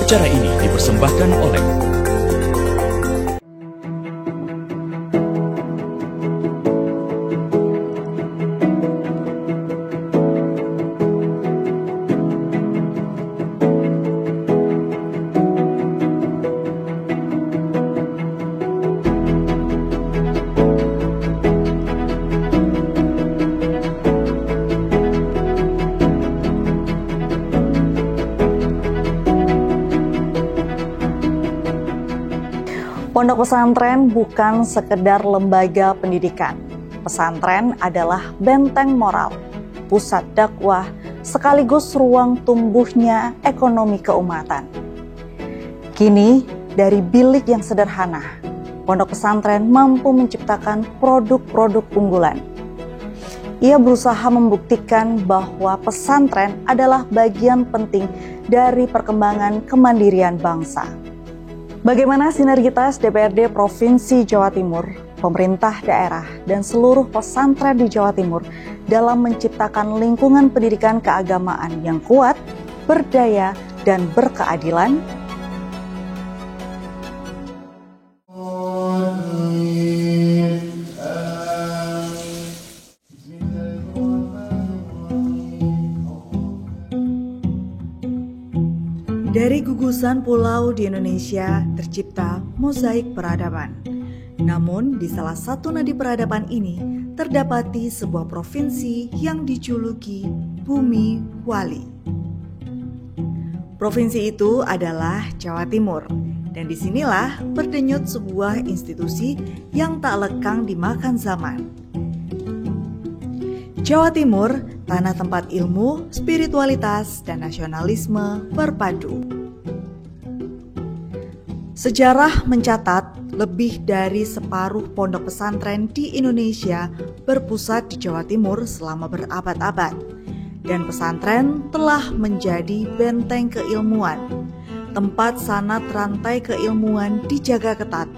Acara ini dipersembahkan oleh Pondok pesantren bukan sekedar lembaga pendidikan. Pesantren adalah benteng moral, pusat dakwah, sekaligus ruang tumbuhnya ekonomi keumatan. Kini, dari bilik yang sederhana, pondok pesantren mampu menciptakan produk-produk unggulan. Ia berusaha membuktikan bahwa pesantren adalah bagian penting dari perkembangan kemandirian bangsa. Bagaimana sinergitas DPRD Provinsi Jawa Timur, pemerintah daerah, dan seluruh pesantren di Jawa Timur dalam menciptakan lingkungan pendidikan keagamaan yang kuat, berdaya, dan berkeadilan? Dari gugusan pulau di Indonesia tercipta mozaik peradaban. Namun di salah satu nadi peradaban ini terdapati sebuah provinsi yang dijuluki Bumi Wali. Provinsi itu adalah Jawa Timur, dan disinilah berdenyut sebuah institusi yang tak lekang dimakan zaman. Jawa Timur, tanah tempat ilmu, spiritualitas, dan nasionalisme berpadu. Sejarah mencatat lebih dari separuh pondok pesantren di Indonesia berpusat di Jawa Timur selama berabad-abad, dan pesantren telah menjadi benteng keilmuan, tempat sanad rantai keilmuan dijaga ketat,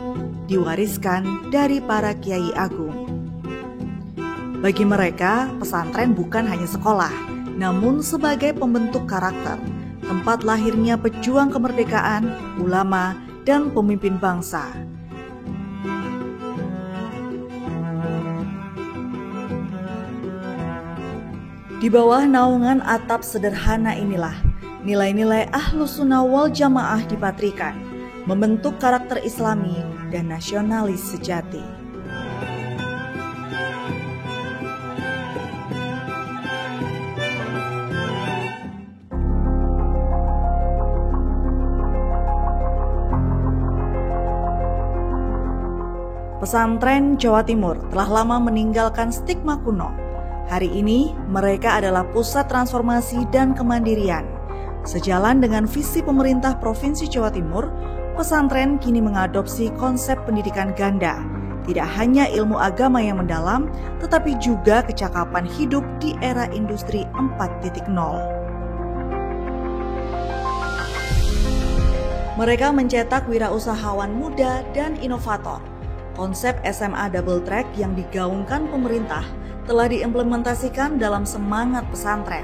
diwariskan dari para kiai agung. Bagi mereka, pesantren bukan hanya sekolah, namun sebagai pembentuk karakter, tempat lahirnya pejuang kemerdekaan, ulama, dan pemimpin bangsa. Di bawah naungan atap sederhana inilah, nilai-nilai Ahlus Sunnah wal Jamaah dipatrikan, membentuk karakter Islami dan nasionalis sejati. Pesantren Jawa Timur telah lama meninggalkan stigma kuno. Hari ini, mereka adalah pusat transformasi dan kemandirian. Sejalan dengan visi pemerintah Provinsi Jawa Timur, pesantren kini mengadopsi konsep pendidikan ganda. Tidak hanya ilmu agama yang mendalam, tetapi juga kecakapan hidup di era industri 4.0. Mereka mencetak wirausahawan muda dan inovator. Konsep SMA Double Track yang digaungkan pemerintah telah diimplementasikan dalam semangat pesantren,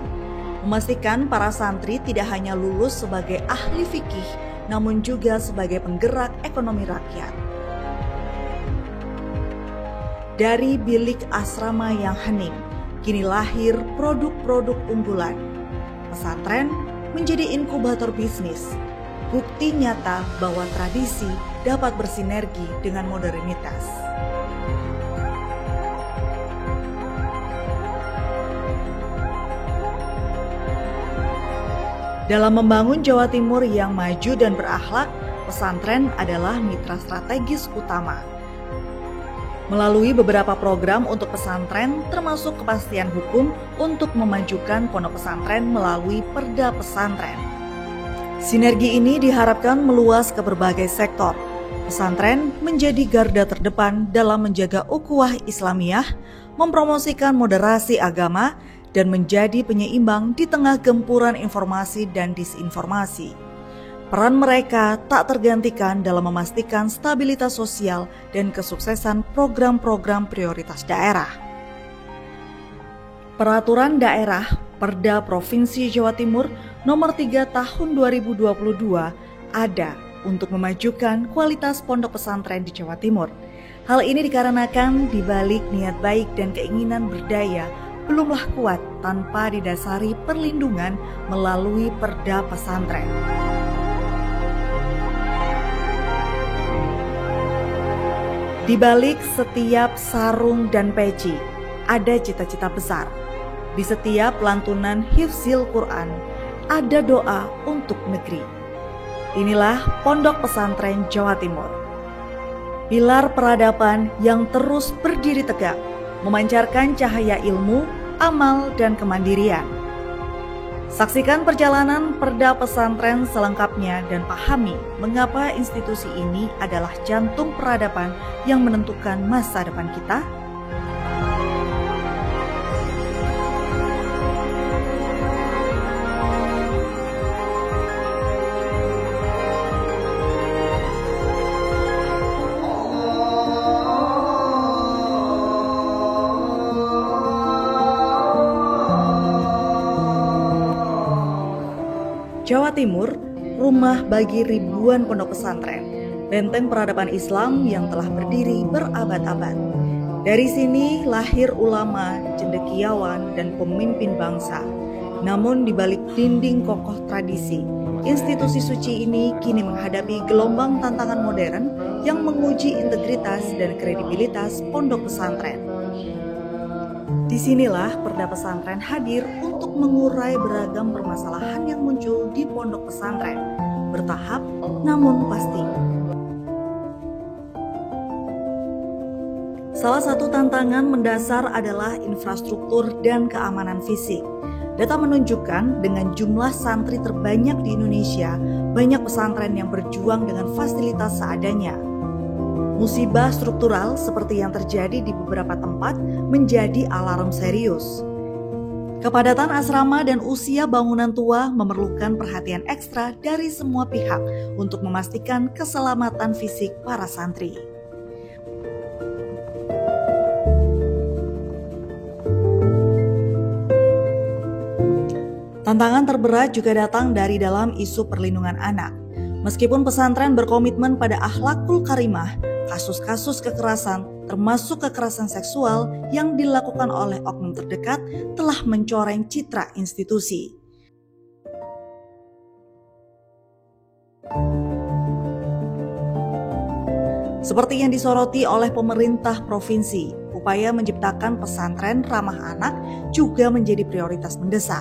memastikan para santri tidak hanya lulus sebagai ahli fikih, namun juga sebagai penggerak ekonomi rakyat. Dari bilik asrama yang hening, kini lahir produk-produk unggulan. Pesantren menjadi inkubator bisnis, bukti nyata bahwa tradisi dapat bersinergi dengan modernitas. Dalam membangun Jawa Timur yang maju dan berakhlak, pesantren adalah mitra strategis utama. Melalui beberapa program untuk pesantren, termasuk kepastian hukum untuk memajukan pondok pesantren melalui Perda Pesantren. Sinergi ini diharapkan meluas ke berbagai sektor. Pesantren menjadi garda terdepan dalam menjaga ukhuwah Islamiyah, mempromosikan moderasi agama, dan menjadi penyeimbang di tengah gempuran informasi dan disinformasi. Peran mereka tak tergantikan dalam memastikan stabilitas sosial dan kesuksesan program-program prioritas daerah. Peraturan Daerah Perda Provinsi Jawa Timur Nomor 3 Tahun 2022 ada untuk memajukan kualitas pondok pesantren di Jawa Timur. Hal ini dikarenakan dibalik niat baik dan keinginan berdaya belumlah kuat tanpa didasari perlindungan melalui perda pesantren. Di balik setiap sarung dan peci, ada cita-cita besar. Di setiap lantunan hifzil Quran, ada doa untuk negeri. Inilah Pondok Pesantren Jawa Timur. Pilar peradaban yang terus berdiri tegak, memancarkan cahaya ilmu, amal, dan kemandirian. Saksikan perjalanan perda pesantren selengkapnya dan pahami mengapa institusi ini adalah jantung peradaban yang menentukan masa depan kita. Jawa Timur, rumah bagi ribuan pondok pesantren, benteng peradaban Islam yang telah berdiri berabad-abad. Dari sini lahir ulama, cendekiawan, dan pemimpin bangsa. Namun di balik dinding kokoh tradisi, institusi suci ini kini menghadapi gelombang tantangan modern yang menguji integritas dan kredibilitas pondok pesantren. Disinilah perda pesantren hadir untuk mengurai beragam permasalahan yang muncul di pondok pesantren, bertahap namun pasti. Salah satu tantangan mendasar adalah infrastruktur dan keamanan fisik. Data menunjukkan dengan jumlah santri terbanyak di Indonesia, banyak pesantren yang berjuang dengan fasilitas seadanya. Musibah struktural seperti yang terjadi di beberapa tempat menjadi alarm serius. Kepadatan asrama dan usia bangunan tua memerlukan perhatian ekstra dari semua pihak untuk memastikan keselamatan fisik para santri. Tantangan terberat juga datang dari dalam isu perlindungan anak. Meskipun pesantren berkomitmen pada akhlakul karimah, kasus-kasus kekerasan, termasuk kekerasan seksual yang dilakukan oleh oknum terdekat telah mencoreng citra institusi. Seperti yang disoroti oleh pemerintah provinsi, upaya menciptakan pesantren ramah anak juga menjadi prioritas mendesak.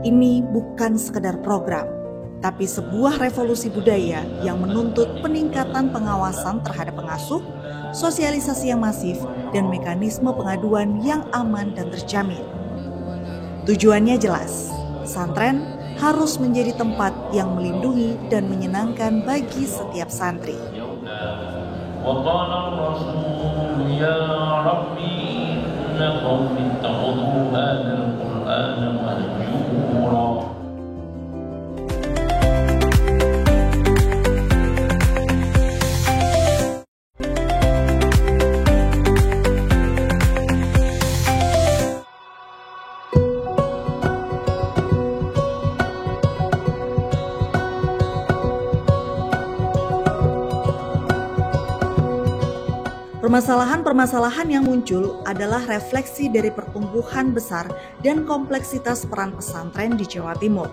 Ini bukan sekedar program, tapi sebuah revolusi budaya yang menuntut peningkatan pengawasan terhadap pengasuh, sosialisasi yang masif, dan mekanisme pengaduan yang aman dan terjamin. Tujuannya jelas, pesantren harus menjadi tempat yang melindungi dan menyenangkan bagi setiap santri. Permasalahan-permasalahan yang muncul adalah refleksi dari pertumbuhan besar dan kompleksitas peran pesantren di Jawa Timur.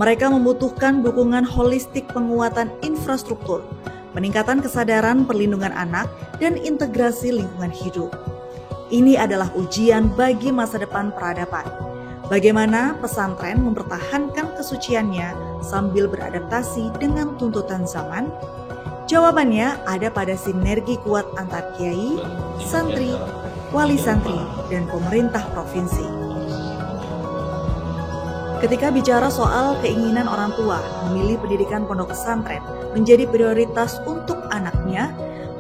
Mereka membutuhkan dukungan holistik penguatan infrastruktur, peningkatan kesadaran perlindungan anak, dan integrasi lingkungan hidup. Ini adalah ujian bagi masa depan peradaban. Bagaimana pesantren mempertahankan kesuciannya sambil beradaptasi dengan tuntutan zaman? Jawabannya ada pada sinergi kuat antar kiai, santri, wali santri, dan pemerintah provinsi. Ketika bicara soal keinginan orang tua memilih pendidikan pondok pesantren menjadi prioritas untuk anaknya,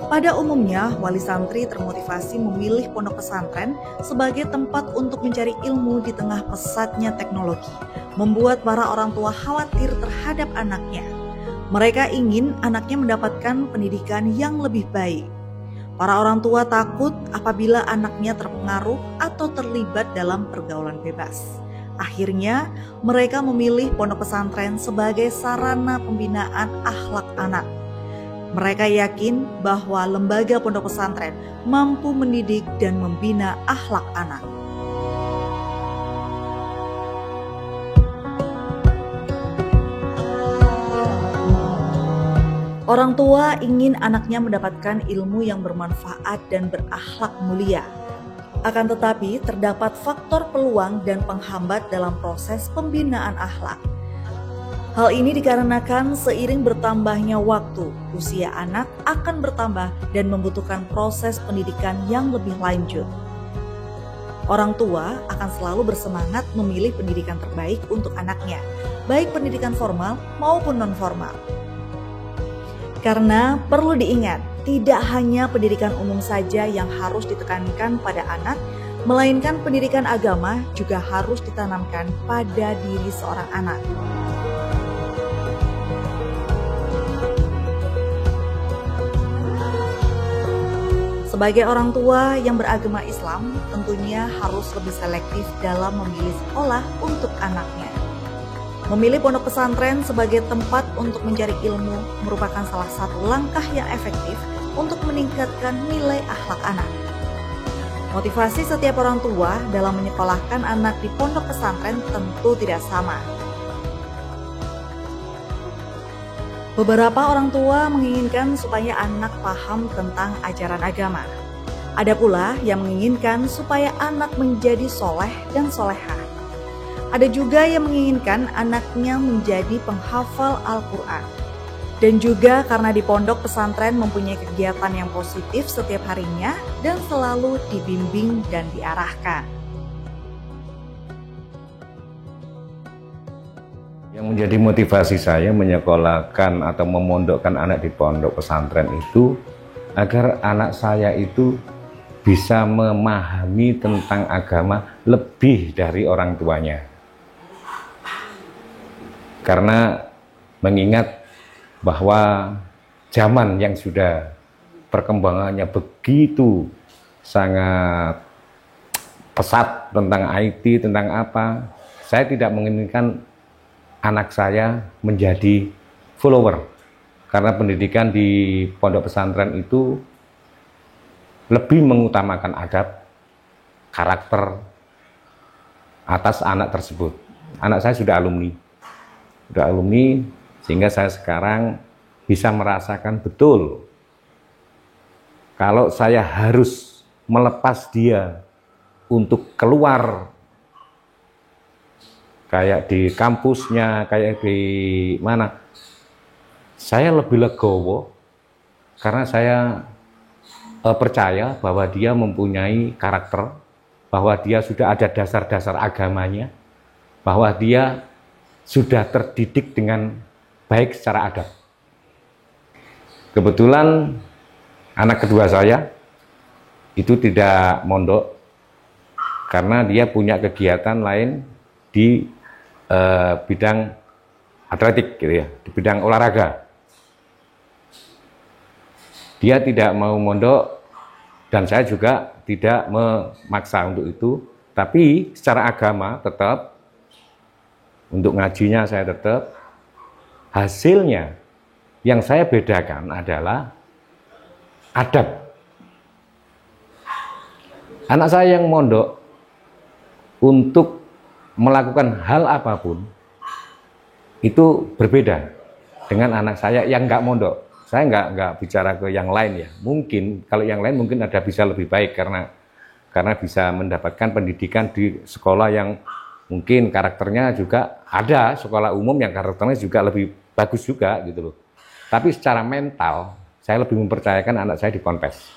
pada umumnya wali santri termotivasi memilih pondok pesantren sebagai tempat untuk mencari ilmu di tengah pesatnya teknologi, membuat para orang tua khawatir terhadap anaknya. Mereka ingin anaknya mendapatkan pendidikan yang lebih baik. Para orang tua takut apabila anaknya terpengaruh atau terlibat dalam pergaulan bebas. Akhirnya, mereka memilih pondok pesantren sebagai sarana pembinaan akhlak anak. Mereka yakin bahwa lembaga pondok pesantren mampu mendidik dan membina akhlak anak. Orang tua ingin anaknya mendapatkan ilmu yang bermanfaat dan berakhlak mulia. Akan tetapi, terdapat faktor peluang dan penghambat dalam proses pembinaan akhlak. Hal ini dikarenakan seiring bertambahnya waktu, usia anak akan bertambah dan membutuhkan proses pendidikan yang lebih lanjut. Orang tua akan selalu bersemangat memilih pendidikan terbaik untuk anaknya, baik pendidikan formal maupun non-formal. Karena perlu diingat, tidak hanya pendidikan umum saja yang harus ditekankan pada anak, melainkan pendidikan agama juga harus ditanamkan pada diri seorang anak. Sebagai orang tua yang beragama Islam, tentunya harus lebih selektif dalam memilih sekolah untuk anaknya. Memilih pondok pesantren sebagai tempat untuk mencari ilmu merupakan salah satu langkah yang efektif untuk meningkatkan nilai akhlak anak. Motivasi setiap orang tua dalam menyekolahkan anak di pondok pesantren tentu tidak sama. Beberapa orang tua menginginkan supaya anak paham tentang ajaran agama. Ada pula yang menginginkan supaya anak menjadi soleh dan solehah. Ada juga yang menginginkan anaknya menjadi penghafal Al-Quran. Dan juga karena di pondok pesantren mempunyai kegiatan yang positif setiap harinya dan selalu dibimbing dan diarahkan. Yang menjadi motivasi saya menyekolahkan atau memondokkan anak di pondok pesantren itu agar anak saya itu bisa memahami tentang agama lebih dari orang tuanya. Karena mengingat bahwa zaman yang sudah perkembangannya begitu sangat pesat tentang IT, tentang apa, saya tidak menginginkan anak saya menjadi follower. Karena pendidikan di pondok pesantren itu lebih mengutamakan adab, karakter atas anak tersebut. Anak saya sudah alumni sehingga saya sekarang bisa merasakan betul kalau saya harus melepas dia untuk keluar kayak di kampusnya, kayak di mana, saya lebih legowo karena saya percaya bahwa dia mempunyai karakter, bahwa dia sudah ada dasar-dasar agamanya, bahwa dia sudah terdidik dengan baik secara adab. Kebetulan anak kedua saya itu tidak mondok karena dia punya kegiatan lain di bidang atletik gitu ya, di bidang olahraga. Dia tidak mau mondok dan saya juga tidak memaksa untuk itu, tapi secara agama tetap untuk ngajinya saya tetap. Hasilnya yang saya bedakan adalah adab. Anak saya yang mondok untuk melakukan hal apapun itu berbeda dengan anak saya yang nggak mondok. Saya nggak bicara ke yang lain ya. Mungkin kalau yang lain mungkin ada bisa lebih baik karena bisa mendapatkan pendidikan di sekolah yang mungkin karakternya juga ada, sekolah umum yang karakternya juga lebih bagus juga gitu loh. Tapi secara mental, saya lebih mempercayakan anak saya di Ponpes.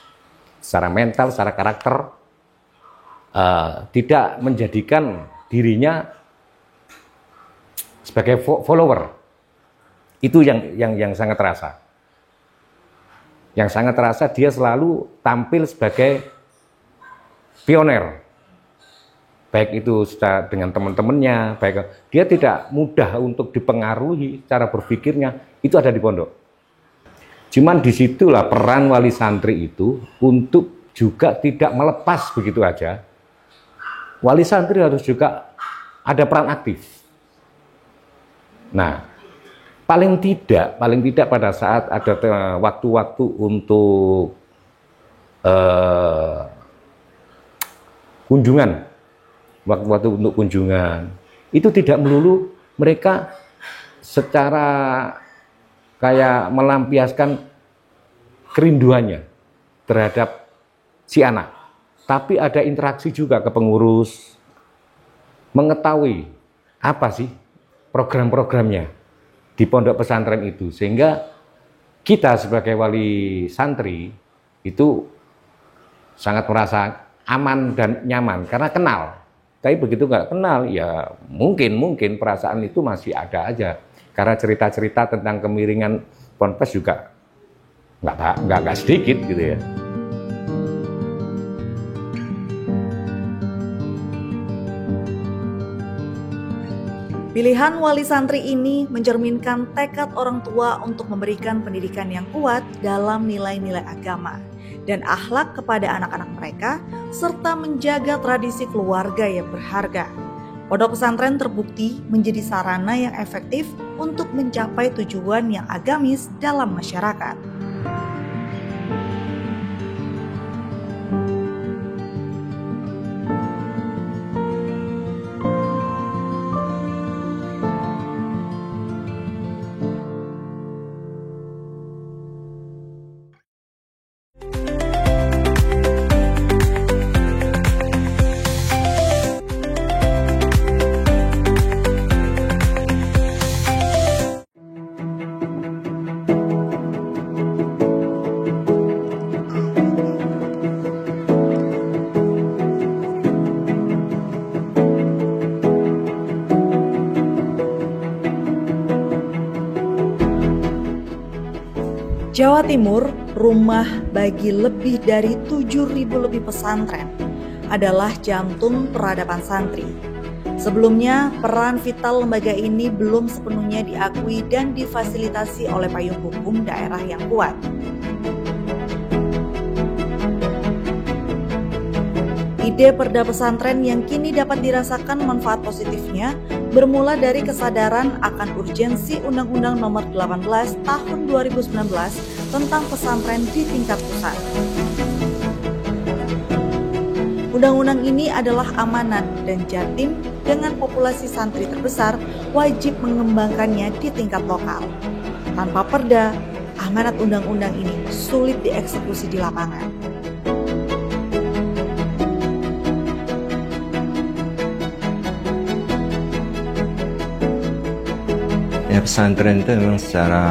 Secara mental, secara karakter, tidak menjadikan dirinya sebagai follower. Itu yang sangat terasa. Yang sangat terasa dia selalu tampil sebagai pioner. Baik itu dengan teman-temannya, baik dia tidak mudah untuk dipengaruhi cara berpikirnya, itu ada di pondok. Cuman disitulah peran wali santri itu untuk juga tidak melepas begitu aja. Wali santri harus juga ada peran aktif. Nah, paling tidak pada saat ada waktu-waktu untuk kunjungan, waktu-waktu untuk kunjungan, itu tidak melulu mereka secara kayak melampiaskan kerinduannya terhadap si anak, tapi ada interaksi juga ke pengurus, mengetahui apa sih program-programnya di pondok pesantren itu, sehingga kita sebagai wali santri itu sangat merasa aman dan nyaman karena kenal. Tapi begitu nggak kenal, ya mungkin perasaan itu masih ada aja, karena cerita-cerita tentang kemiringan ponpes juga nggak sedikit gitu ya. Pilihan wali santri ini mencerminkan tekad orang tua untuk memberikan pendidikan yang kuat dalam nilai-nilai agama dan akhlak kepada anak-anak mereka, serta menjaga tradisi keluarga yang berharga. Pondok pesantren terbukti menjadi sarana yang efektif untuk mencapai tujuan yang agamis dalam masyarakat. Jawa Timur, rumah bagi lebih dari 7.000 lebih pesantren, adalah jantung peradaban santri. Sebelumnya, peran vital lembaga ini belum sepenuhnya diakui dan difasilitasi oleh payung hukum daerah yang kuat. Ide perda pesantren yang kini dapat dirasakan manfaat positifnya bermula dari kesadaran akan urgensi Undang-Undang Nomor 18 Tahun 2019 tentang pesantren di tingkat pusat. Undang-undang ini adalah amanat dan Jatim dengan populasi santri terbesar wajib mengembangkannya di tingkat lokal. Tanpa perda, amanat undang-undang ini sulit dieksekusi di lapangan. Ya, pesantren itu memang secara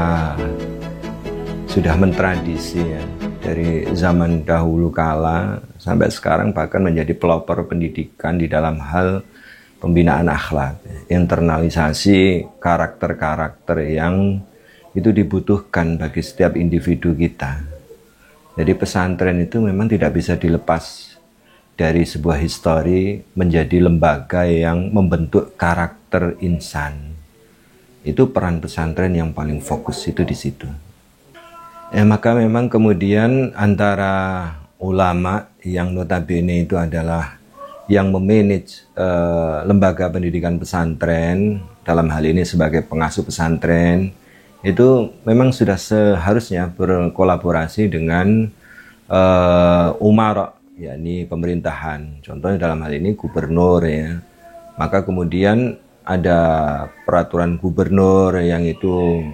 sudah mentradisi ya, dari zaman dahulu kala sampai sekarang, bahkan menjadi pelopor pendidikan di dalam hal pembinaan akhlak, internalisasi karakter-karakter yang itu dibutuhkan bagi setiap individu kita. Jadi pesantren itu memang tidak bisa dilepas dari sebuah histori menjadi lembaga yang membentuk karakter insan. Itu peran pesantren yang paling fokus itu di situ. Maka memang kemudian antara ulama yang notabene itu adalah yang memanage lembaga pendidikan pesantren, dalam hal ini sebagai pengasuh pesantren, itu memang sudah seharusnya berkolaborasi dengan umara, yakni pemerintahan. Contohnya dalam hal ini gubernur ya. Maka kemudian ada peraturan gubernur yang itu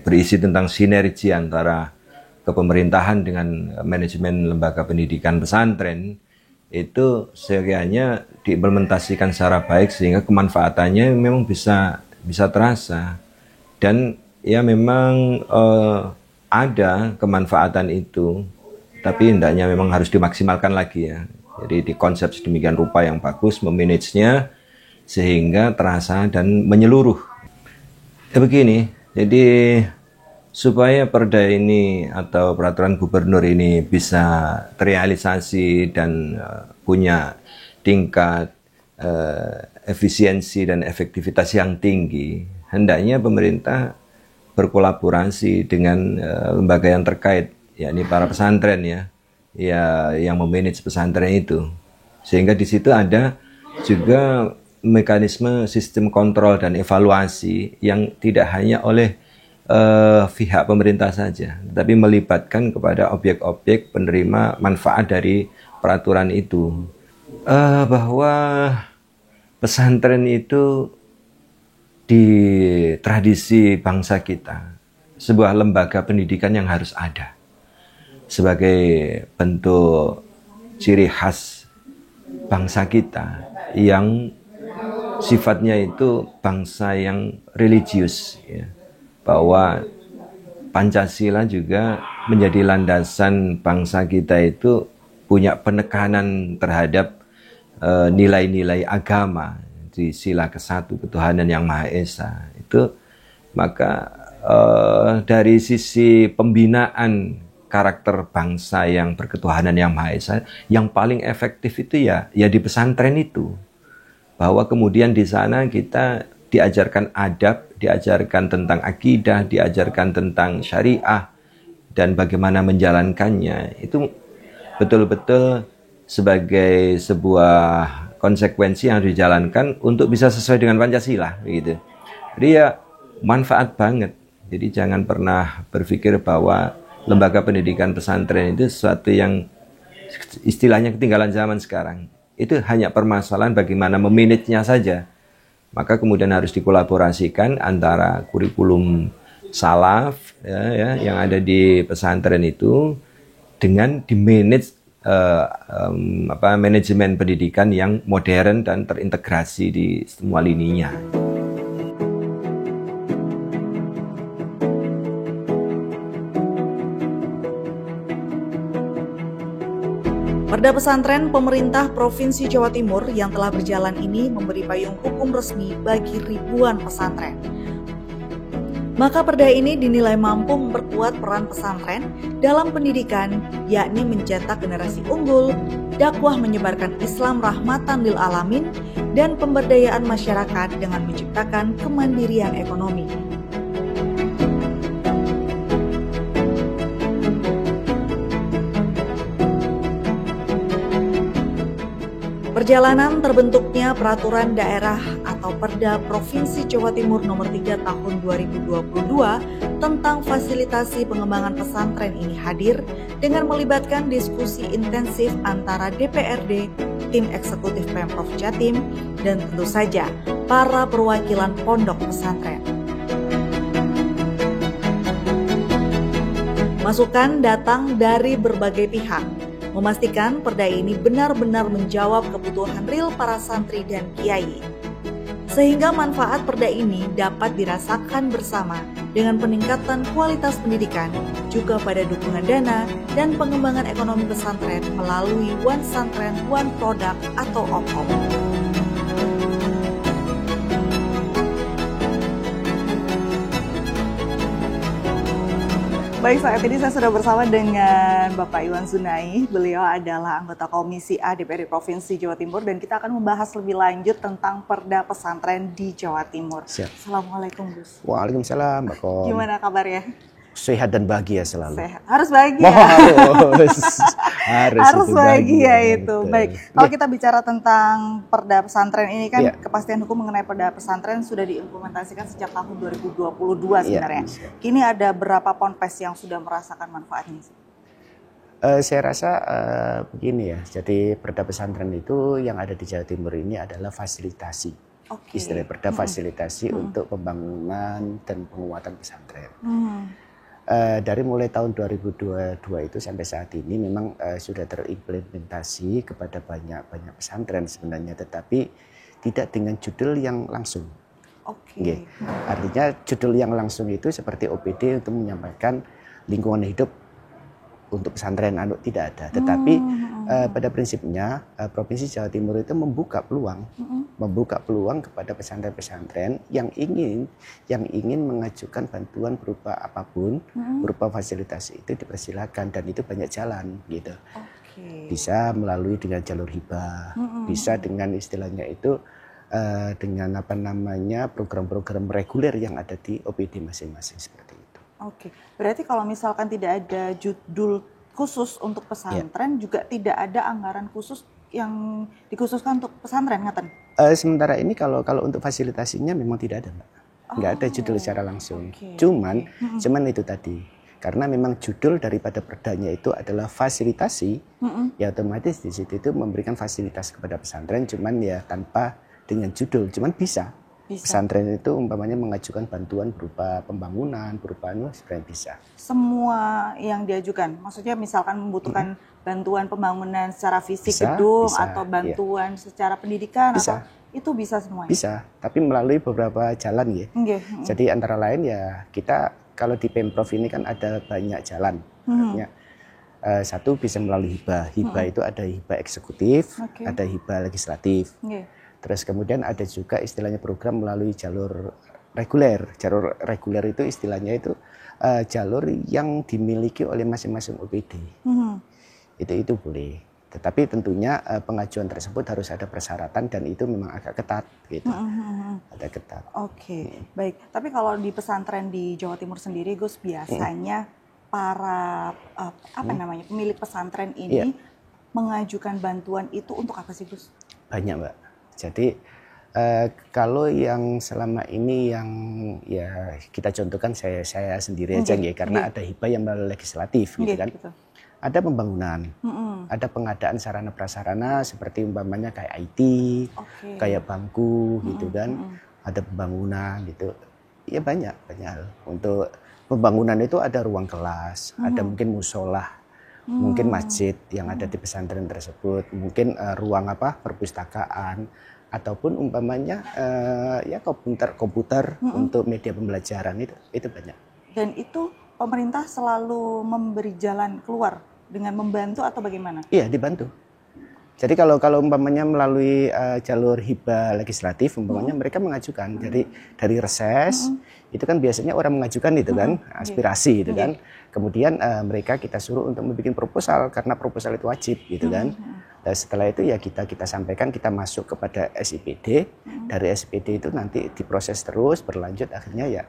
berisi tentang sinergi antara kepemerintahan dengan manajemen lembaga pendidikan pesantren. Itu sekiranya diimplementasikan secara baik sehingga kemanfaatannya memang bisa terasa. Dan ya memang ada kemanfaatan itu, tapi hendaknya memang harus dimaksimalkan lagi ya. Jadi di konsep sedemikian rupa yang bagus memanagenya sehingga terasa dan menyeluruh. Ya begini, jadi supaya perda ini atau peraturan gubernur ini bisa terrealisasi dan punya tingkat efisiensi dan efektivitas yang tinggi, hendaknya pemerintah berkolaborasi dengan lembaga yang terkait, yakni para pesantren ya yang memanage pesantren itu, sehingga di situ ada juga mekanisme sistem kontrol dan evaluasi yang tidak hanya oleh pihak pemerintah saja, tapi melibatkan kepada objek-objek penerima manfaat dari peraturan itu. Bahwa pesantren itu di tradisi bangsa kita sebuah lembaga pendidikan yang harus ada sebagai bentuk ciri khas bangsa kita yang sifatnya itu bangsa yang religius, ya. Bahwa Pancasila juga menjadi landasan bangsa kita itu punya penekanan terhadap nilai-nilai agama di sila ke-1 ketuhanan yang Maha Esa itu. Maka dari sisi pembinaan karakter bangsa yang berketuhanan yang Maha Esa, yang paling efektif itu ya di pesantren itu. Bahwa kemudian di sana kita diajarkan adab, diajarkan tentang akidah, diajarkan tentang syariah, dan bagaimana menjalankannya. Itu betul-betul sebagai sebuah konsekuensi yang dijalankan untuk bisa sesuai dengan Pancasila, begitu. Jadi ya manfaat banget. Jadi jangan pernah berpikir bahwa lembaga pendidikan pesantren itu sesuatu yang istilahnya ketinggalan zaman sekarang. Itu hanya permasalahan bagaimana memanagenya saja. Maka kemudian harus dikolaborasikan antara kurikulum salaf yang ada di pesantren itu dengan dimanage manajemen pendidikan yang modern dan terintegrasi di semua lininya. Perda pesantren pemerintah Provinsi Jawa Timur yang telah berjalan ini memberi payung hukum resmi bagi ribuan pesantren. Maka perda ini dinilai mampu memperkuat peran pesantren dalam pendidikan, yakni mencetak generasi unggul, dakwah menyebarkan Islam rahmatan lil alamin, dan pemberdayaan masyarakat dengan menciptakan kemandirian ekonomi. Perjalanan terbentuknya Peraturan Daerah atau Perda Provinsi Jawa Timur Nomor 3 Tahun 2022 tentang fasilitasi pengembangan pesantren ini hadir dengan melibatkan diskusi intensif antara DPRD, tim eksekutif Pemprov Jatim, dan tentu saja para perwakilan pondok pesantren. Masukan datang dari berbagai pihak, memastikan perda ini benar-benar menjawab kebutuhan real para santri dan kiai. Sehingga manfaat perda ini dapat dirasakan bersama dengan peningkatan kualitas pendidikan, juga pada dukungan dana dan pengembangan ekonomi pesantren melalui One Santren One Product atau OPOP. Baik, saat ini saya sudah bersama dengan Bapak Iwan Sunai. Beliau adalah anggota Komisi A DPRD Provinsi Jawa Timur dan kita akan membahas lebih lanjut tentang perda pesantren di Jawa Timur. Siap. Assalamualaikum, Gus. Waalaikumsalam, Mbak Kom. Gimana kabarnya? Sehat dan bahagia selalu. Sehat. Harus bahagia. Harus bahagia itu. Baik. Kalau kita bicara tentang perda pesantren ini kan kepastian hukum mengenai perda pesantren sudah diimplementasikan sejak tahun 2022 sebenarnya. Kini ada berapa ponpes yang sudah merasakan manfaatnya? Saya rasa begini ya. Jadi perda pesantren itu yang ada di Jawa Timur ini adalah fasilitasi. Istilah perda fasilitasi untuk pembangunan dan penguatan pesantren. Dari mulai tahun 2022 itu sampai saat ini memang sudah terimplementasi kepada banyak pesantren sebenarnya, tetapi tidak dengan judul yang langsung. Artinya judul yang langsung itu seperti OPD untuk menyampaikan lingkungan hidup untuk pesantren tidak ada, tetapi pada prinsipnya Provinsi Jawa Timur itu membuka peluang kepada pesantren-pesantren yang ingin mengajukan bantuan berupa apapun, berupa fasilitasi itu dipersilakan, dan itu banyak jalan gitu. Bisa melalui dengan jalur hibah, bisa dengan istilahnya itu dengan program-program reguler yang ada di OPD masing-masing seperti itu. Berarti kalau misalkan tidak ada judul khusus untuk pesantren, juga tidak ada anggaran khusus yang dikhususkan untuk pesantren, ngaten? Sementara ini kalau untuk fasilitasinya memang tidak ada, Mbak. Nggak ada judul secara langsung. Okay. Cuman itu tadi. Karena memang judul daripada perdanya itu adalah fasilitasi, ya otomatis di situ itu memberikan fasilitas kepada pesantren, cuman ya tanpa dengan judul, cuman bisa. Pesantren itu umpamanya mengajukan bantuan berupa pembangunan, berupa sebenarnya bisa. Semua yang diajukan, maksudnya misalkan membutuhkan bantuan pembangunan secara fisik gedung atau bantuan secara pendidikan atau itu bisa semuanya? Bisa, tapi melalui beberapa jalan ya. Jadi antara lain ya kita kalau di Pemprov ini kan ada banyak jalan. Artinya, satu bisa melalui hibah. Hibah itu ada hibah eksekutif, ada hibah legislatif. Terus kemudian ada juga istilahnya program melalui jalur reguler. Jalur reguler itu istilahnya itu jalur yang dimiliki oleh masing-masing OPD. Itu boleh. Tetapi tentunya pengajuan tersebut harus ada persyaratan dan itu memang agak ketat gitu. Ada ketat. Oke, baik. Tapi kalau di pesantren di Jawa Timur sendiri, Gus, biasanya para pemilik pesantren ini mengajukan bantuan itu untuk apa sih, Gus? Banyak, Mbak. Jadi kalau yang selama ini yang ya kita contohkan saya sendiri aja ya, karena ada hibah yang melalui legislatif gitu kan. Betul. Ada pembangunan, ada pengadaan sarana prasarana seperti umpamanya kayak IT, kayak bangku gitu kan, ada pembangunan gitu. Ya banyak hal. Untuk pembangunan itu ada ruang kelas, ada mungkin musola, mungkin masjid yang ada di pesantren tersebut, mungkin ruang perpustakaan, ataupun umpamanya ya komputer untuk media pembelajaran itu banyak. Dan itu pemerintah selalu memberi jalan keluar dengan membantu atau bagaimana? Iya, dibantu. Jadi kalau umpamanya melalui jalur hibah legislatif, umpamanya mereka mengajukan. Jadi dari reses itu kan biasanya orang mengajukan itu kan aspirasi itu kan. Kemudian mereka kita suruh untuk membuat proposal karena proposal itu wajib gitu kan. Dan setelah itu ya kita sampaikan, kita masuk kepada SIPD. Dari SIPD itu nanti diproses terus berlanjut akhirnya ya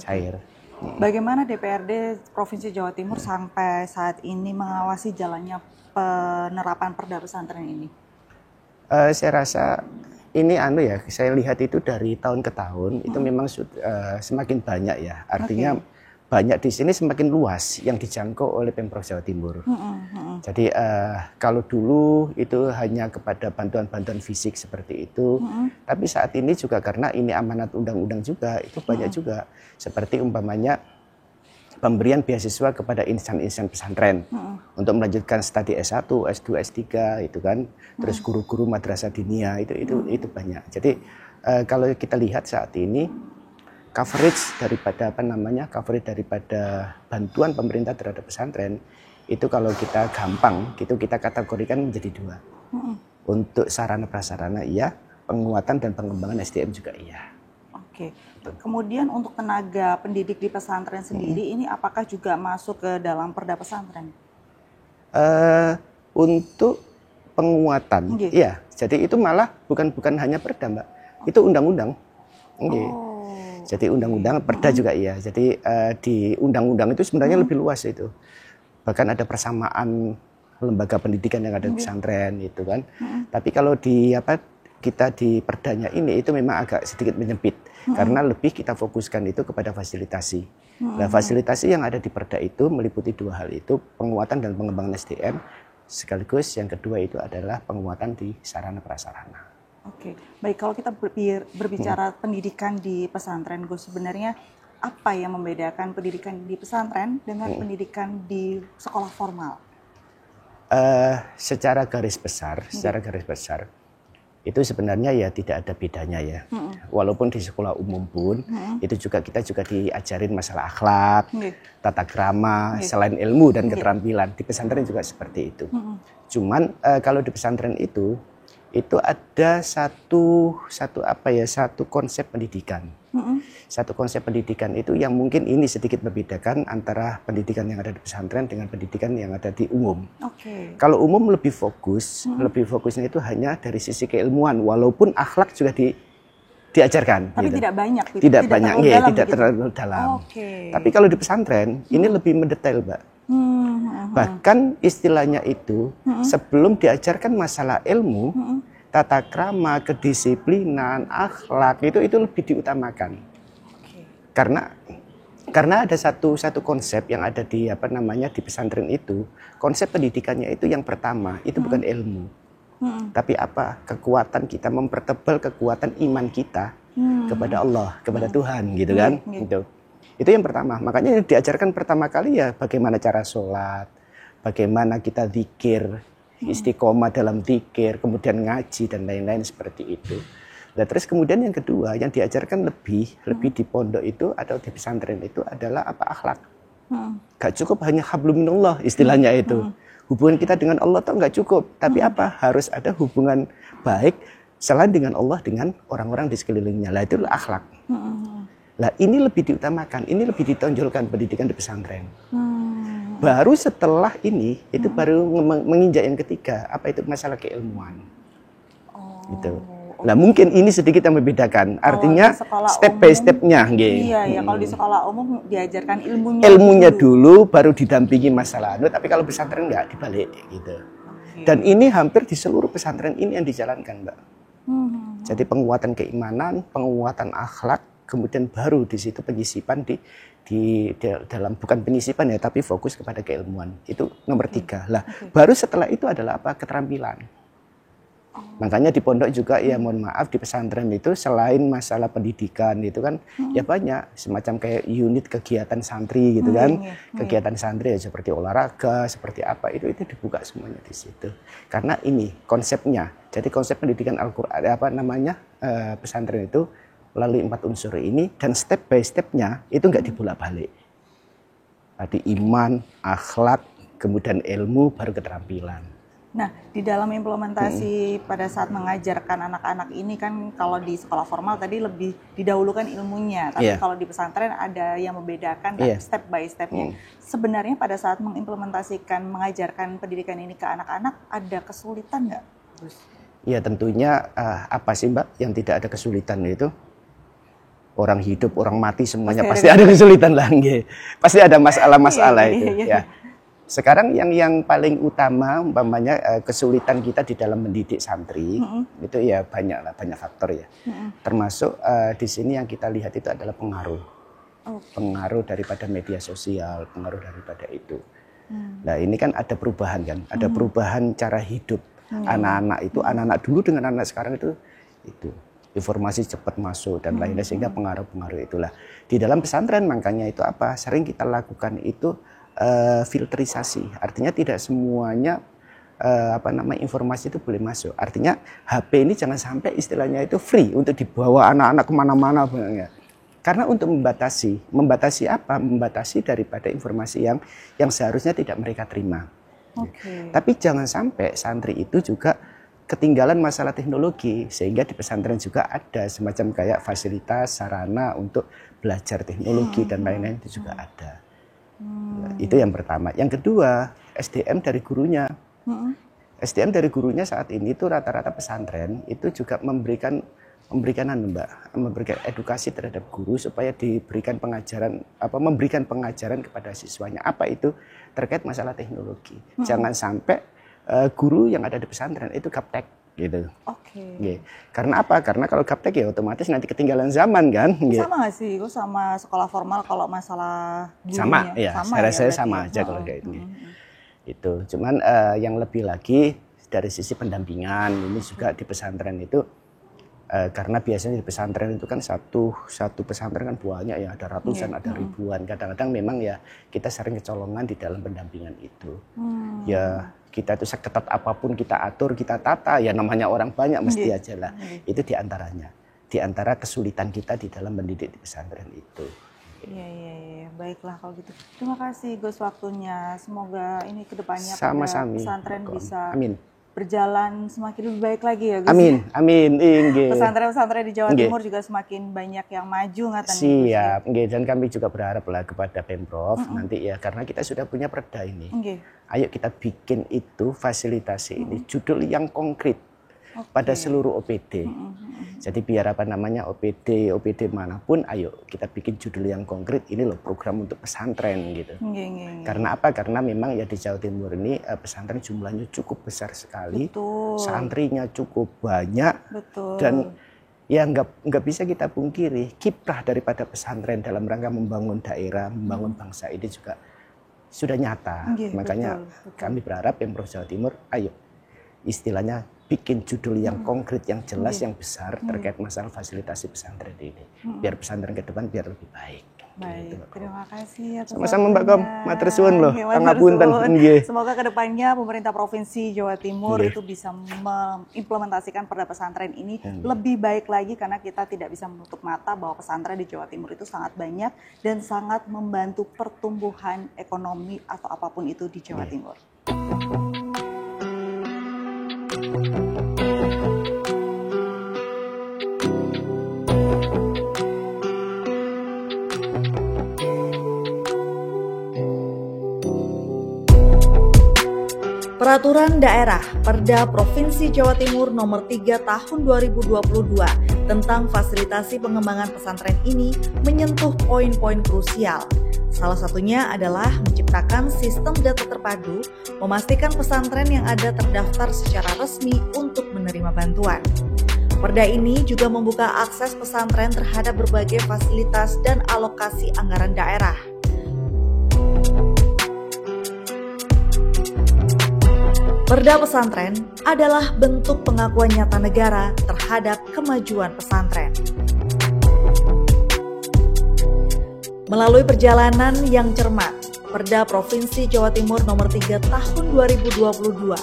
cair. Bagaimana DPRD Provinsi Jawa Timur sampai saat ini mengawasi jalannya penerapan perda pesantren ini? Saya rasa ini saya lihat itu dari tahun ke tahun itu memang semakin banyak ya. Artinya banyak di sini semakin luas yang dijangkau oleh Pemprov Jawa Timur. Jadi kalau dulu itu hanya kepada bantuan-bantuan fisik seperti itu, tapi saat ini juga karena ini amanat undang-undang juga, itu banyak juga. Seperti umpamanya pemberian beasiswa kepada insan-insan pesantren untuk melanjutkan studi S1, S2, S3 itu kan. Terus guru-guru madrasah diniyah itu banyak. Jadi kalau kita lihat saat ini coverage daripada bantuan pemerintah terhadap pesantren itu kalau kita gampang gitu kita kategorikan menjadi dua. Untuk sarana prasarana iya, penguatan dan pengembangan SDM juga iya. Oke. Kemudian untuk tenaga pendidik di pesantren sendiri ini apakah juga masuk ke dalam perda pesantren? Untuk penguatan, iya. Jadi itu malah bukan hanya perda, Mbak. Itu undang-undang. Jadi undang-undang, perda juga iya. Jadi di undang-undang itu sebenarnya lebih luas itu. Bahkan ada persamaan lembaga pendidikan yang ada di pesantren itu kan. Tapi kalau kita di perdanya ini itu memang agak sedikit menyempit karena lebih kita fokuskan itu kepada fasilitasi. Nah, fasilitasi yang ada di perda itu meliputi dua hal itu, penguatan dan pengembangan SDM, sekaligus yang kedua itu adalah penguatan di sarana prasarana. Oke, baik, kalau kita berbicara pendidikan di pesantren, Gus, sebenarnya apa yang membedakan pendidikan di pesantren dengan pendidikan di sekolah formal? Secara garis besar itu sebenarnya ya tidak ada bedanya ya. Walaupun di sekolah umum pun itu kita juga diajarin masalah akhlak, tata krama, selain ilmu dan keterampilan. Di pesantren juga seperti itu. Cuman kalau di pesantren itu ada satu konsep pendidikan. Satu konsep pendidikan itu yang mungkin ini sedikit membedakan antara pendidikan yang ada di pesantren dengan pendidikan yang ada di umum. Kalau umum lebih fokusnya itu hanya dari sisi keilmuan, walaupun akhlak juga diajarkan. Tapi gitu. Tidak banyak. Tidak terlalu dalam. Tapi kalau di pesantren ini lebih mendetail, Mbak. Bahkan istilahnya itu sebelum diajarkan masalah ilmu, tata krama, kedisiplinan, akhlak itu lebih diutamakan. Karena ada satu konsep yang ada di di pesantren itu, konsep pendidikannya itu yang pertama itu bukan ilmu, tapi apa? Kekuatan kita, mempertebal kekuatan iman kita kepada Allah, kepada Tuhan, gitu kan? Itu yang pertama. Makanya yang diajarkan pertama kali ya bagaimana cara sholat, bagaimana kita zikir, istiqomah dalam zikir, kemudian ngaji dan lain-lain seperti itu. Nah, terus kemudian yang kedua yang diajarkan lebih di pondok itu atau di pesantren itu adalah akhlak. Gak cukup hanya hablum minallah istilahnya itu. Hubungan kita dengan Allah tuh nggak cukup, tapi harus ada hubungan baik selain dengan Allah dengan orang-orang di sekelilingnya. Lah itu akhlak. Lah ini lebih diutamakan, ini lebih ditonjolkan pendidikan di pesantren. Baru setelah ini itu baru menginjak yang ketiga, apa itu masalah keilmuan. Gitu. Nah mungkin ini sedikit yang membedakan, artinya step by stepnya. Iya, kalau di sekolah umum diajarkan ilmunya dulu, baru didampingi masalah. Tapi kalau pesantren enggak, dibalik gitu. Dan ini hampir di seluruh pesantren ini yang dijalankan, Mbak. Jadi penguatan keimanan, penguatan akhlak, kemudian baru di situ penyisipan di dalam, bukan penyisipan ya, tapi fokus kepada keilmuan. Itu nomor 3. Lah, baru setelah itu adalah keterampilan. Makanya di pondok juga ya mohon maaf di pesantren itu selain masalah pendidikan itu kan ya banyak semacam kayak unit kegiatan santri gitu kan. Kegiatan santri ya seperti olahraga, seperti apa itu dibuka semuanya di situ. Karena ini konsepnya. Jadi konsep pendidikan Al-Qur'an pesantren itu melalui 4 unsur ini dan step by stepnya itu enggak dibolak-balik. Tadi iman, akhlak, kemudian ilmu, baru keterampilan. Nah, di dalam implementasi pada saat mengajarkan anak-anak ini kan kalau di sekolah formal tadi lebih didahulukan ilmunya, tapi kalau di pesantren ada yang membedakan step by stepnya. Sebenarnya pada saat mengimplementasikan, mengajarkan pendidikan ini ke anak-anak ada kesulitan nggak, Gus? Ya tentunya apa sih Mbak yang tidak ada kesulitan itu? Orang hidup, orang mati semuanya pasti ada kesulitan lah, pasti ada masalah-masalah itu. Ya. Sekarang yang paling utama umpamanya kesulitan kita di dalam mendidik santri itu ya banyak faktor ya. Termasuk di sini yang kita lihat itu adalah pengaruh. Pengaruh daripada media sosial, pengaruh daripada itu. Nah, ini kan ada perubahan kan, ada perubahan cara hidup anak-anak itu, anak-anak dulu dengan anak sekarang itu informasi cepat masuk dan lainnya sehingga pengaruh-pengaruh itulah. Di dalam pesantren makanya itu sering kita lakukan itu filterisasi, artinya tidak semuanya informasi itu boleh masuk. Artinya HP ini jangan sampai istilahnya itu free untuk dibawa anak-anak kemana-mana, karena untuk membatasi apa? Membatasi daripada informasi yang seharusnya tidak mereka terima. Tapi jangan sampai santri itu juga ketinggalan masalah teknologi, sehingga di pesantren juga ada semacam kayak fasilitas sarana untuk belajar teknologi dan lain-lain itu juga ada. Itu yang pertama. Yang kedua, SDM dari gurunya. SDM dari gurunya saat ini itu rata-rata pesantren itu juga memberikan edukasi terhadap guru supaya diberikan memberikan pengajaran kepada siswanya. Apa itu terkait masalah teknologi. Jangan sampai guru yang ada di pesantren itu gaptek gitu. Karena apa? Karena kalau gaptek ya otomatis nanti ketinggalan zaman kan. Sama nggak sih? Gue sama sekolah formal kalau masalah gurunya. Saya sama aja kalau kayak ini. Itu. Cuman yang lebih lagi dari sisi pendampingan ini juga di pesantren itu karena biasanya di pesantren itu kan satu pesantren kan banyak ya, ada ratusan, ada ribuan. Kadang-kadang memang ya kita sering kecolongan di dalam pendampingan itu. Ya kita itu seketat apapun kita atur, kita tata, ya namanya orang banyak mesti aja lah. Itu diantaranya. Di antara kesulitan kita di dalam mendidik di pesantren itu. Iya. Baiklah kalau gitu. Terima kasih Gus waktunya. Semoga ini kedepannya pesantren bisa berjalan semakin lebih baik lagi ya Gus. Amin. Pesantren-pesantren di Jawa Timur juga semakin banyak yang maju katanya. Siap, dan kami juga berharap lah kepada Pemprov nanti ya, karena kita sudah punya perda ini. Ayo kita bikin itu fasilitasi ini judul yang konkret. pada seluruh OPD. Jadi biar OPD manapun, ayo kita bikin judul yang konkret, ini loh program untuk pesantren gitu. Karena apa? Karena memang ya di Jawa Timur ini pesantren jumlahnya cukup besar sekali, santrinya cukup banyak, dan ya nggak bisa kita pungkiri kiprah daripada pesantren dalam rangka membangun daerah, membangun bangsa ini juga sudah nyata. Makanya kami berharap Pemprov Jawa Timur, ayo istilahnya bikin judul yang konkret, yang jelas, yang besar terkait masalah fasilitasi pesantren ini. Biar pesantren ke depan biar lebih baik. Baik, gitu, terima kasih atas sama-sama Mbak Kom, matur suwun loh, pangapunten. Semoga kedepannya pemerintah Provinsi Jawa Timur itu bisa mengimplementasikan perda pesantren ini lebih baik lagi, karena kita tidak bisa menutup mata bahwa pesantren di Jawa Timur itu sangat banyak dan sangat membantu pertumbuhan ekonomi atau apapun itu di Jawa Timur. Peraturan Daerah Perda Provinsi Jawa Timur Nomor 3 Tahun 2022 tentang fasilitasi pengembangan pesantren ini menyentuh poin-poin krusial. Salah satunya adalah menciptakan sistem data terpadu, memastikan pesantren yang ada terdaftar secara resmi untuk menerima bantuan. Perda ini juga membuka akses pesantren terhadap berbagai fasilitas dan alokasi anggaran daerah. Perda pesantren adalah bentuk pengakuan nyata negara terhadap kemajuan pesantren. Melalui perjalanan yang cermat, Perda Provinsi Jawa Timur Nomor 3 Tahun 2022,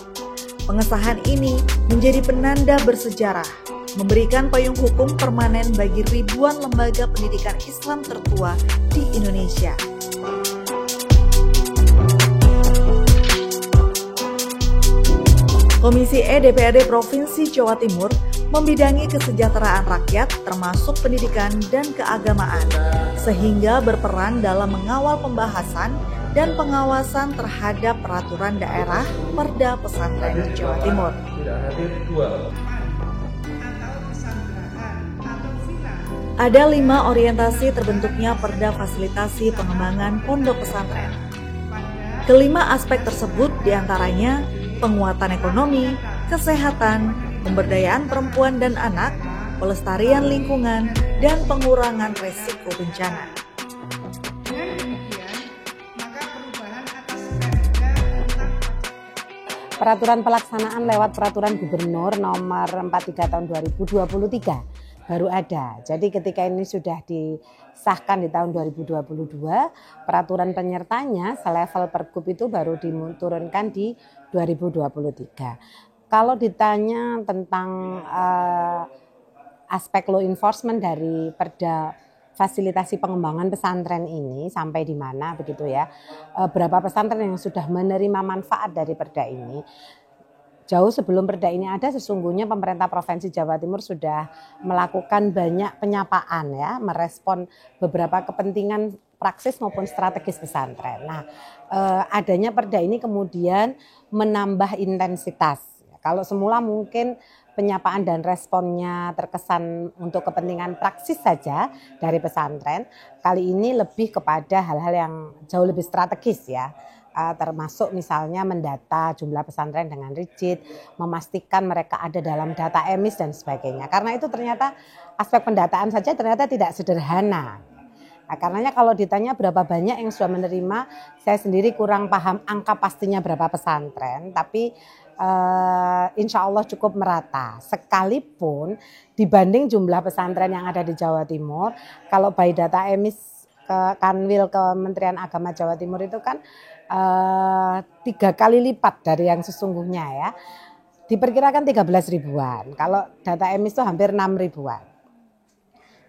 pengesahan ini menjadi penanda bersejarah, memberikan payung hukum permanen bagi ribuan lembaga pendidikan Islam tertua di Indonesia. Komisi E DPRD Provinsi Jawa Timur membidangi kesejahteraan rakyat termasuk pendidikan dan keagamaan, sehingga berperan dalam mengawal pembahasan dan pengawasan terhadap peraturan daerah Perda Pesantren di Jawa Timur. Ada 5 orientasi terbentuknya Perda Fasilitasi Pengembangan Pondok Pesantren. Kelima aspek tersebut diantaranya penguatan ekonomi, kesehatan, pemberdayaan perempuan dan anak, pelestarian lingkungan, dan pengurangan resiko bencana. Peraturan pelaksanaan lewat Peraturan Gubernur Nomor 43 Tahun 2023 baru ada. Jadi ketika ini sudah disahkan di tahun 2022, peraturan penyertanya selevel Pergub itu baru diturunkan di 2023. Kalau ditanya tentang aspek law enforcement dari Perda fasilitasi pengembangan pesantren ini sampai di mana begitu ya, berapa pesantren yang sudah menerima manfaat dari perda ini. Jauh sebelum perda ini ada, sesungguhnya pemerintah Provinsi Jawa Timur sudah melakukan banyak penyapaan ya, merespon beberapa kepentingan praksis maupun strategis pesantren. Nah, adanya perda ini kemudian menambah intensitas. Kalau semula mungkin penyapaan dan responnya terkesan untuk kepentingan praksis saja dari pesantren, kali ini lebih kepada hal-hal yang jauh lebih strategis ya. Termasuk misalnya mendata jumlah pesantren dengan rigid, memastikan mereka ada dalam data emis dan sebagainya. Karena itu ternyata aspek pendataan saja ternyata tidak sederhana. Nah, karenanya kalau ditanya berapa banyak yang sudah menerima, saya sendiri kurang paham angka pastinya berapa pesantren, tapi insya Allah cukup merata. Sekalipun dibanding jumlah pesantren yang ada di Jawa Timur, kalau by data emis Kanwil Kementerian Agama Jawa Timur itu kan 3 kali lipat dari yang sesungguhnya ya. Diperkirakan 13 ribuan. Kalau data emis itu hampir 6 ribuan.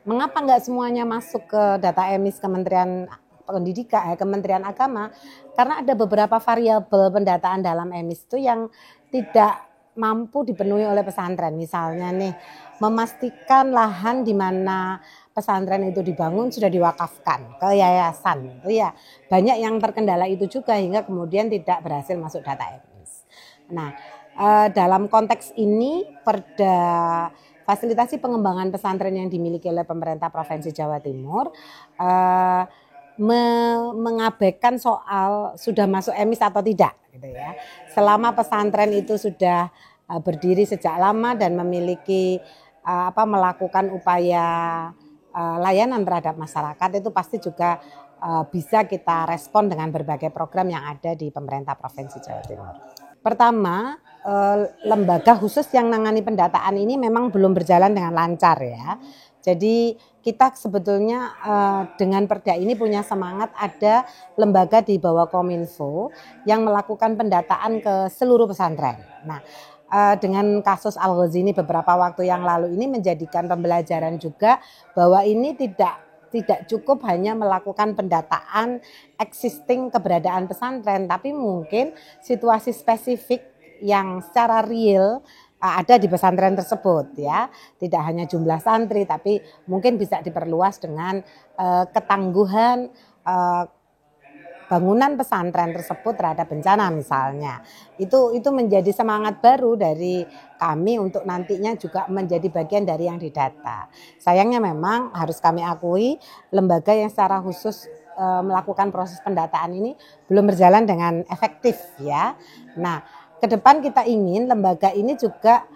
Mengapa nggak semuanya masuk ke data emis Kementerian Pendidikan, Kementerian Agama? Karena ada beberapa variabel pendataan dalam emis itu yang tidak mampu dipenuhi oleh pesantren. Misalnya nih, memastikan lahan di mana pesantren itu dibangun sudah diwakafkan ke yayasan. Itu ya, banyak yang terkendala itu juga hingga kemudian tidak berhasil masuk data emis. Nah, dalam konteks ini Perda Fasilitasi Pengembangan Pesantren yang dimiliki oleh pemerintah Provinsi Jawa Timur mengabaikan soal sudah masuk EMIS atau tidak gitu ya. Selama pesantren itu sudah berdiri sejak lama dan memiliki melakukan upaya layanan terhadap masyarakat, itu pasti juga bisa kita respon dengan berbagai program yang ada di pemerintah Provinsi Jawa Timur. Pertama, lembaga khusus yang menangani pendataan ini memang belum berjalan dengan lancar ya. Jadi kita sebetulnya dengan perda ini punya semangat ada lembaga di bawah Kominfo yang melakukan pendataan ke seluruh pesantren. Nah, dengan kasus Al-Ghazini beberapa waktu yang lalu ini menjadikan pembelajaran juga bahwa ini tidak cukup hanya melakukan pendataan existing keberadaan pesantren, tapi mungkin situasi spesifik yang secara real ada di pesantren tersebut ya. Tidak hanya jumlah santri tapi mungkin bisa diperluas dengan ketangguhan bangunan pesantren tersebut terhadap bencana misalnya. Itu menjadi semangat baru dari kami untuk nantinya juga menjadi bagian dari yang didata. Sayangnya memang harus kami akui lembaga yang secara khusus melakukan proses pendataan ini belum berjalan dengan efektif ya. Nah, ke depan kita ingin lembaga ini juga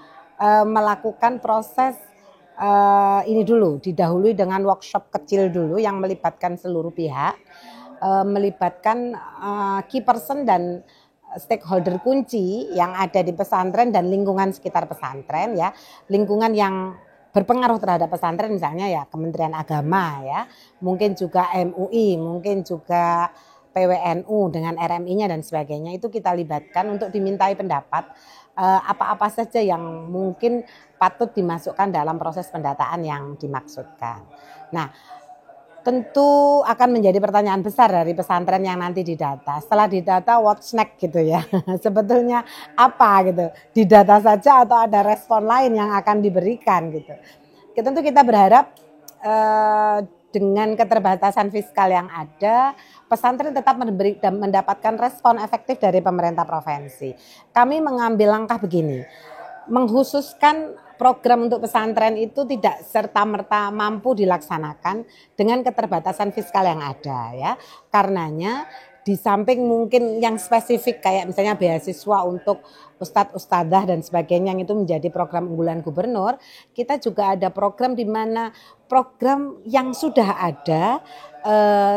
melakukan proses ini dulu, didahului dengan workshop kecil dulu yang melibatkan seluruh pihak, melibatkan key person dan stakeholder kunci yang ada di pesantren dan lingkungan sekitar pesantren ya, lingkungan yang berpengaruh terhadap pesantren misalnya ya Kementerian Agama ya, mungkin juga MUI, mungkin juga PWNU dengan RMI-nya dan sebagainya, itu kita libatkan untuk dimintai pendapat apa-apa saja yang mungkin patut dimasukkan dalam proses pendataan yang dimaksudkan. Nah, tentu akan menjadi pertanyaan besar dari pesantren yang nanti didata. Setelah didata what's next gitu ya. Sebetulnya apa gitu. Didata saja atau ada respon lain yang akan diberikan gitu. Tentu kita berharap dengan keterbatasan fiskal yang ada, pesantren tetap mendapatkan respon efektif dari pemerintah provinsi. Kami mengambil langkah begini, mengkhususkan program untuk pesantren itu tidak serta-merta mampu dilaksanakan dengan keterbatasan fiskal yang ada ya. Karenanya di samping mungkin yang spesifik kayak misalnya beasiswa untuk ustadz, ustadzah dan sebagainya yang itu menjadi program unggulan gubernur, kita juga ada program di mana program yang sudah ada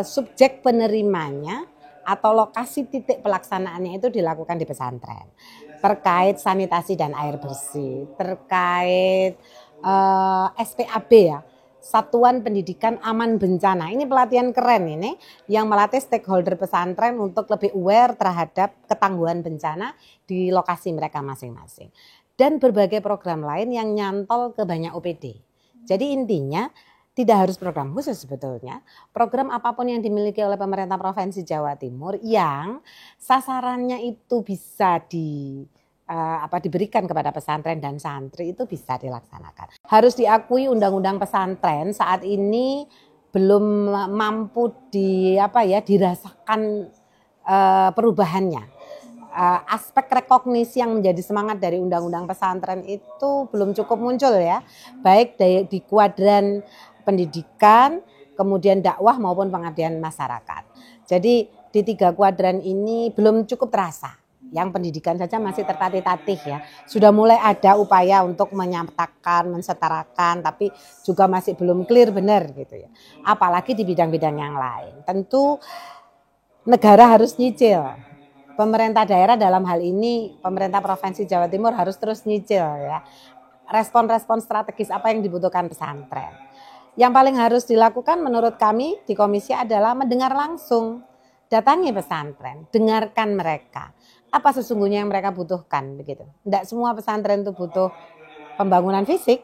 subjek penerimanya atau lokasi titik pelaksanaannya itu dilakukan di pesantren. Terkait sanitasi dan air bersih, terkait SPAB ya, Satuan Pendidikan Aman Bencana. Ini pelatihan keren ini yang melatih stakeholder pesantren untuk lebih aware terhadap ketangguhan bencana di lokasi mereka masing-masing. Dan berbagai program lain yang nyantol ke banyak OPD. Jadi intinya tidak harus program khusus sebetulnya. Program apapun yang dimiliki oleh pemerintah Provinsi Jawa Timur yang sasarannya itu bisa diberikan kepada pesantren dan santri itu bisa dilaksanakan. Harus diakui undang-undang pesantren saat ini belum mampu dirasakan perubahannya. Aspek rekognisi yang menjadi semangat dari undang-undang pesantren itu belum cukup muncul ya, baik di kuadran pendidikan, kemudian dakwah maupun pengabdian masyarakat. Jadi di 3 kuadran ini belum cukup terasa. Yang pendidikan saja masih tertatih-tatih ya. Sudah mulai ada upaya untuk menyatakan, mensetarakan, tapi juga masih belum clear benar gitu ya. Apalagi di bidang-bidang yang lain. Tentu negara harus nyicil. Pemerintah daerah dalam hal ini, pemerintah Provinsi Jawa Timur harus terus nyicil ya. Respon-respon strategis apa yang dibutuhkan pesantren. Yang paling harus dilakukan menurut kami di komisi adalah mendengar langsung. Datangi pesantren, dengarkan mereka. Apa sesungguhnya yang mereka butuhkan begitu. Tidak semua pesantren itu butuh pembangunan fisik.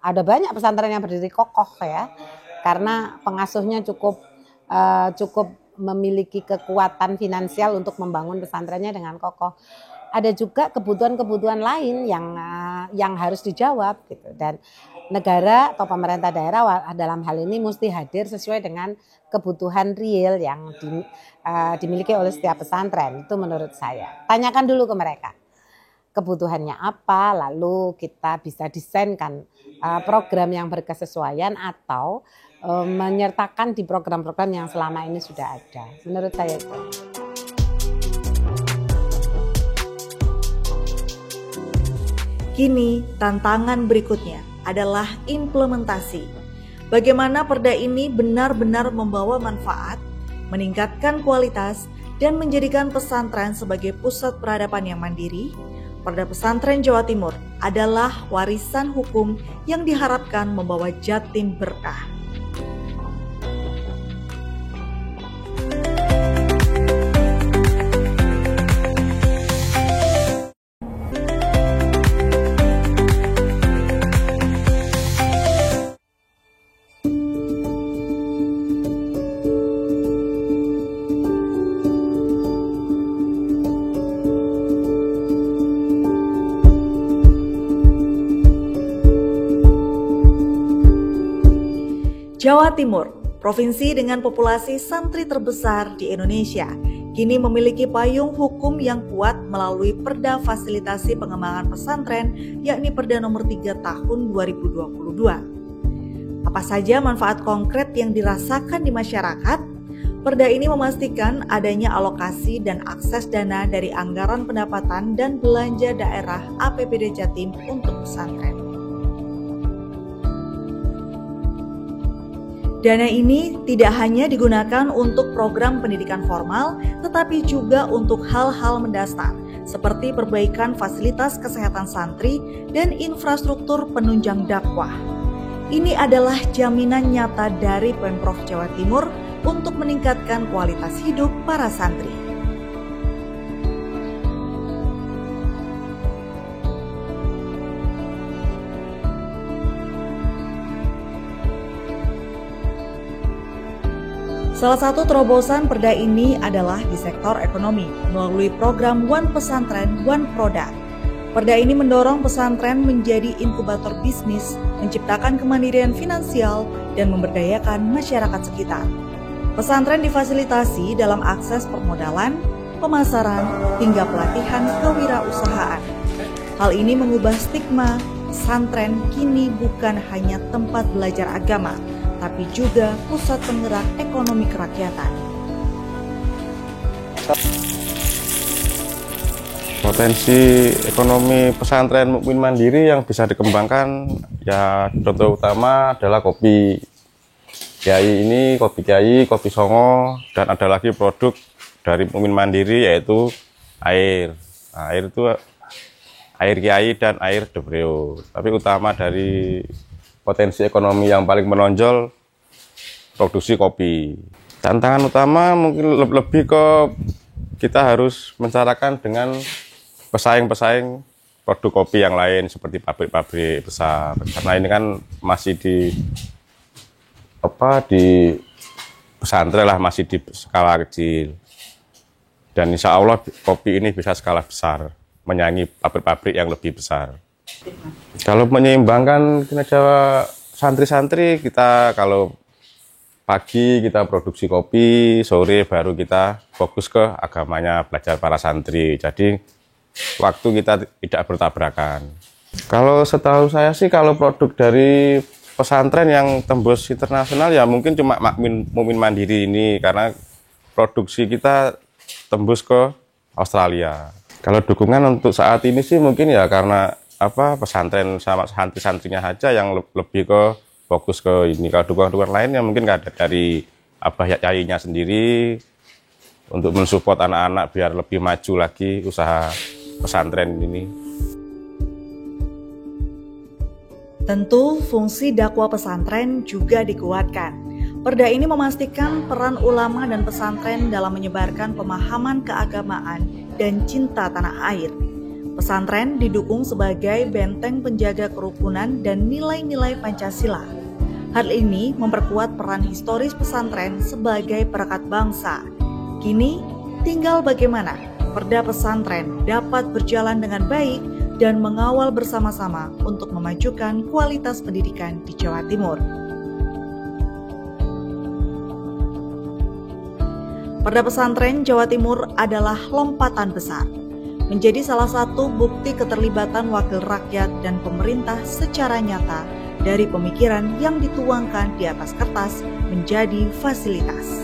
Ada banyak pesantren yang berdiri kokoh ya. Karena pengasuhnya cukup memiliki kekuatan finansial untuk membangun pesantrennya dengan kokoh. Ada juga kebutuhan-kebutuhan lain yang harus dijawab gitu. Dan negara atau pemerintah daerah dalam hal ini mesti hadir sesuai dengan kebutuhan real yang dimiliki oleh setiap pesantren. Itu menurut saya. Tanyakan dulu ke mereka. kebutuhannya apa, lalu kita bisa desainkan program yang berkesesuaian atau menyertakan di program-program yang selama ini sudah ada. Menurut saya itu. Kini, tantangan berikutnya adalah implementasi. Bagaimana perda ini benar-benar membawa manfaat, meningkatkan kualitas, dan menjadikan pesantren sebagai pusat peradaban yang mandiri. Perda Pesantren Jawa Timur adalah warisan hukum yang diharapkan membawa Jatim berkah. Jawa Timur, provinsi dengan populasi santri terbesar di Indonesia, kini memiliki payung hukum yang kuat melalui Perda Fasilitasi Pengembangan Pesantren, yakni Perda Nomor 3 Tahun 2022. Apa saja manfaat konkret yang dirasakan di masyarakat? Perda ini memastikan adanya alokasi dan akses dana dari anggaran pendapatan dan belanja daerah APBD Jatim untuk pesantren. Dana ini tidak hanya digunakan untuk program pendidikan formal, tetapi juga untuk hal-hal mendasar, seperti perbaikan fasilitas kesehatan santri dan infrastruktur penunjang dakwah. Ini adalah jaminan nyata dari Pemprov Jawa Timur untuk meningkatkan kualitas hidup para santri. Salah satu terobosan perda ini adalah di sektor ekonomi melalui program One Pesantren, One Product. Perda ini mendorong pesantren menjadi inkubator bisnis, menciptakan kemandirian finansial, dan memberdayakan masyarakat sekitar. Pesantren difasilitasi dalam akses permodalan, pemasaran, hingga pelatihan kewirausahaan. Hal ini mengubah stigma pesantren kini bukan hanya tempat belajar agama, tapi juga pusat penggerak ekonomi kerakyatan. Potensi ekonomi pesantren mukmin mandiri yang bisa dikembangkan, ya contoh utama adalah kopi. Kiai ini kopi Kiai, kopi Songo, dan ada lagi produk dari mukmin mandiri yaitu air. Nah, air itu air Kiai dan air Debreo. Tapi utama dari potensi ekonomi yang paling menonjol produksi kopi. Tantangan utama mungkin lebih ke kita harus mencarakan dengan pesaing-pesaing produk kopi yang lain seperti pabrik-pabrik besar. Karena ini kan masih di pesantren lah, masih di skala kecil. Dan insya Allah kopi ini bisa skala besar, menyaingi pabrik-pabrik yang lebih besar. Kalau menyeimbangkan kinerja santri-santri, kita kalau pagi kita produksi kopi, sore baru kita fokus ke agamanya, belajar para santri. Jadi waktu kita tidak bertabrakan. Kalau setahu saya sih, kalau produk dari pesantren yang tembus internasional ya mungkin cuma Mukmin Mandiri ini, karena produksi kita tembus ke Australia. Kalau dukungan untuk saat ini sih mungkin ya karena pesantren sama santri-santrinya aja yang lebih ke fokus ke ini. Kalau dukungan lainnya mungkin ada dari Abah Yainya sendiri untuk mensupport anak-anak biar lebih maju lagi usaha pesantren ini. Tentu fungsi dakwah pesantren juga dikuatkan. Perda ini memastikan peran ulama dan pesantren dalam menyebarkan pemahaman keagamaan dan cinta tanah air. Pesantren didukung sebagai benteng penjaga kerukunan dan nilai-nilai Pancasila. Hal ini memperkuat peran historis pesantren sebagai perekat bangsa. Kini, tinggal bagaimana Perda Pesantren dapat berjalan dengan baik dan mengawal bersama-sama untuk memajukan kualitas pendidikan di Jawa Timur. Perda Pesantren Jawa Timur adalah lompatan besar. menjadi salah satu bukti keterlibatan wakil rakyat dan pemerintah secara nyata dari pemikiran yang dituangkan di atas kertas menjadi fasilitas.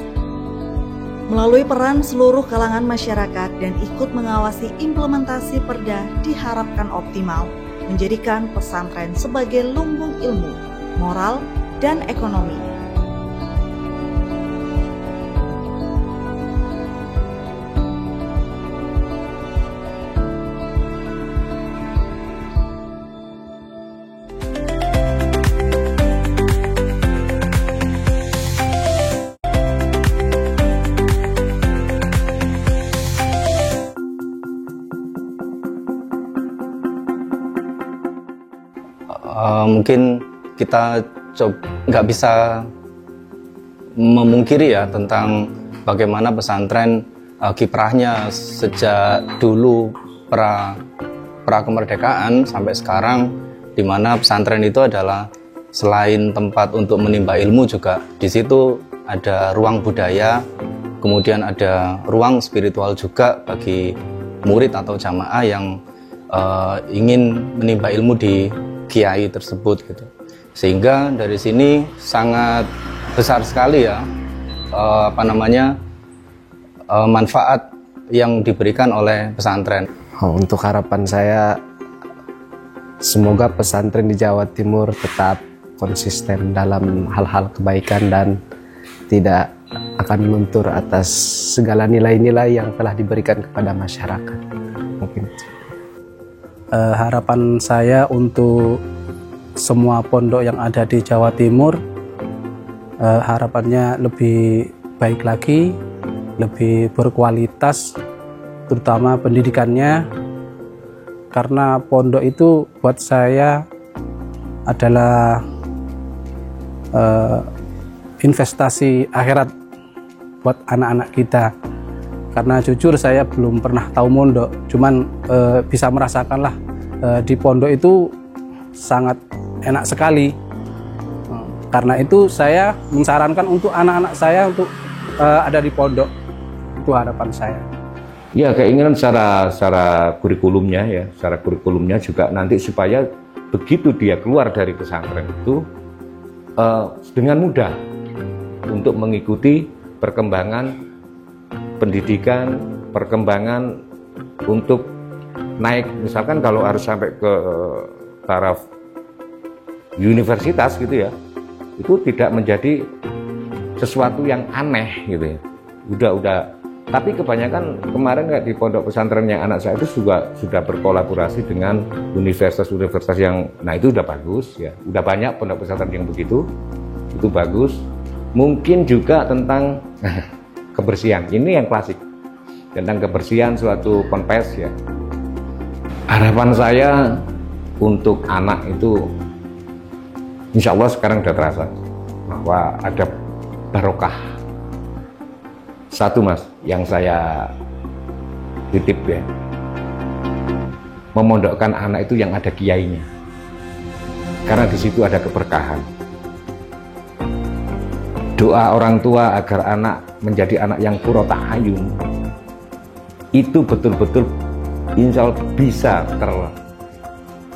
Melalui peran seluruh kalangan masyarakat dan ikut mengawasi implementasi perda diharapkan optimal, menjadikan pesantren sebagai lumbung ilmu, moral, dan ekonomi. Mungkin kita nggak bisa memungkiri ya tentang bagaimana pesantren kiprahnya sejak dulu pra kemerdekaan sampai sekarang, di mana pesantren itu adalah selain tempat untuk menimba ilmu juga di situ ada ruang budaya, kemudian ada ruang spiritual juga bagi murid atau jamaah yang ingin menimba ilmu di kiai tersebut gitu. Sehingga dari sini sangat besar sekali ya manfaat yang diberikan oleh pesantren. Untuk harapan saya, semoga pesantren di Jawa Timur tetap konsisten dalam hal-hal kebaikan dan tidak akan luntur atas segala nilai-nilai yang telah diberikan kepada masyarakat. Mungkin harapan saya untuk semua pondok yang ada di Jawa Timur, harapannya lebih baik lagi, lebih berkualitas, terutama pendidikannya, karena pondok itu buat saya adalah investasi akhirat buat anak-anak kita. Karena jujur saya belum pernah tahu mondok, cuman bisa merasakan lah di pondok itu sangat enak sekali. Karena itu saya mensarankan untuk anak-anak saya untuk ada di pondok. Itu harapan saya. Ya, keinginan secara kurikulumnya ya, secara kurikulumnya juga nanti supaya begitu dia keluar dari pesantren itu dengan mudah untuk mengikuti perkembangan pendidikan, perkembangan untuk naik, misalkan kalau harus sampai ke taraf universitas gitu ya, itu tidak menjadi sesuatu yang aneh gitu ya. Udah. Tapi kebanyakan kemarin kayak di pondok pesantrennya anak saya itu juga sudah berkolaborasi dengan universitas-universitas yang, nah itu udah bagus ya. Udah banyak pondok pesantren yang begitu, itu bagus. Mungkin juga tentang kebersihan, ini yang klasik, tentang kebersihan suatu ponpes ya. Harapan saya untuk anak itu, insya Allah sekarang sudah terasa bahwa ada barokah. Satu mas, yang saya titip ya, memondokkan anak itu yang ada kiainya, karena di situ ada keberkahan. Doa orang tua agar anak menjadi anak yang qurrata ayun, itu betul-betul insya Allah bisa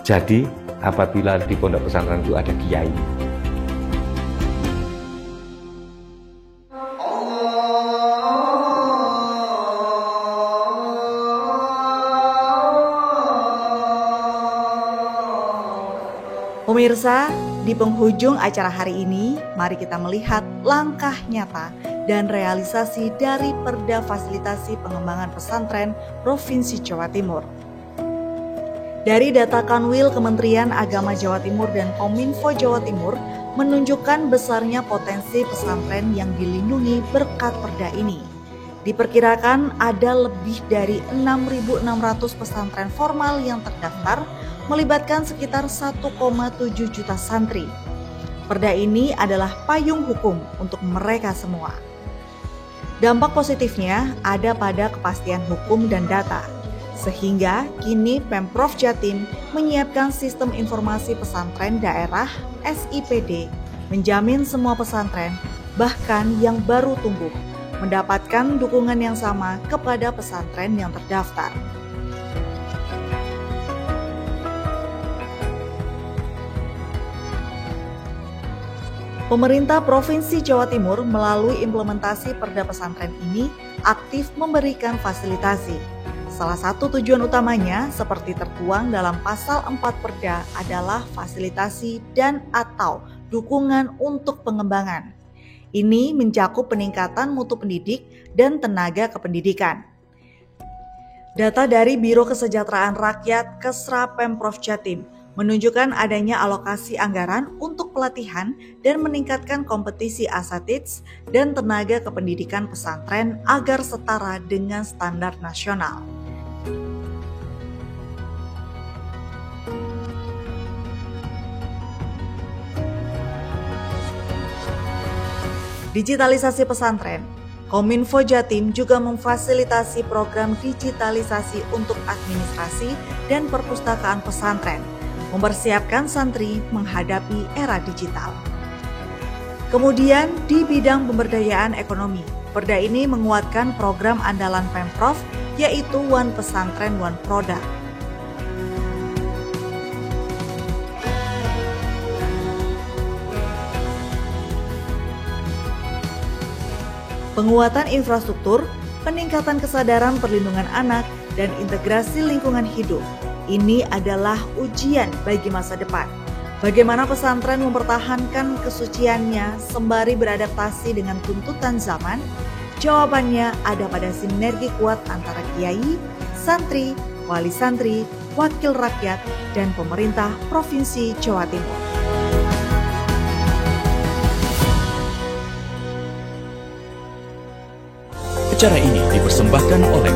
terjadi apabila di pondok pesantren itu ada kiai. Pemirsa, di penghujung acara hari ini, mari kita melihat langkah nyata dan realisasi dari Perda Fasilitasi Pengembangan Pesantren Provinsi Jawa Timur. Dari data Kanwil Kementerian Agama Jawa Timur dan Kominfo Jawa Timur menunjukkan besarnya potensi pesantren yang dilindungi berkat perda ini. Diperkirakan ada lebih dari 6.600 pesantren formal yang terdaftar, melibatkan sekitar 1,7 juta santri. Perda ini adalah payung hukum untuk mereka semua. Dampak positifnya ada pada kepastian hukum dan data, sehingga kini Pemprov Jatim menyiapkan sistem informasi pesantren daerah SIPD, menjamin semua pesantren, bahkan yang baru tumbuh, mendapatkan dukungan yang sama kepada pesantren yang terdaftar. Pemerintah Provinsi Jawa Timur melalui implementasi Perda Pesantren ini aktif memberikan fasilitasi. Salah satu tujuan utamanya seperti tertuang dalam pasal 4 Perda adalah fasilitasi dan atau dukungan untuk pengembangan. Ini mencakup peningkatan mutu pendidik dan tenaga kependidikan. Data dari Biro Kesejahteraan Rakyat Kesra Pemprov Jatim menunjukkan adanya alokasi anggaran untuk pelatihan dan meningkatkan kompetisi asatidz dan tenaga kependidikan pesantren agar setara dengan standar nasional. Digitalisasi pesantren. Kominfo Jatim juga memfasilitasi program digitalisasi untuk administrasi dan perpustakaan pesantren, mempersiapkan santri menghadapi era digital. Kemudian di bidang pemberdayaan ekonomi, Perda ini menguatkan program andalan Pemprov yaitu One Pesantren One Product. Penguatan infrastruktur, peningkatan kesadaran perlindungan anak, dan integrasi lingkungan hidup. Ini adalah ujian bagi masa depan. Bagaimana pesantren mempertahankan kesuciannya sembari beradaptasi dengan tuntutan zaman? Jawabannya ada pada sinergi kuat antara kiai, santri, wali santri, wakil rakyat, dan pemerintah Provinsi Jawa Timur. Acara ini dipersembahkan oleh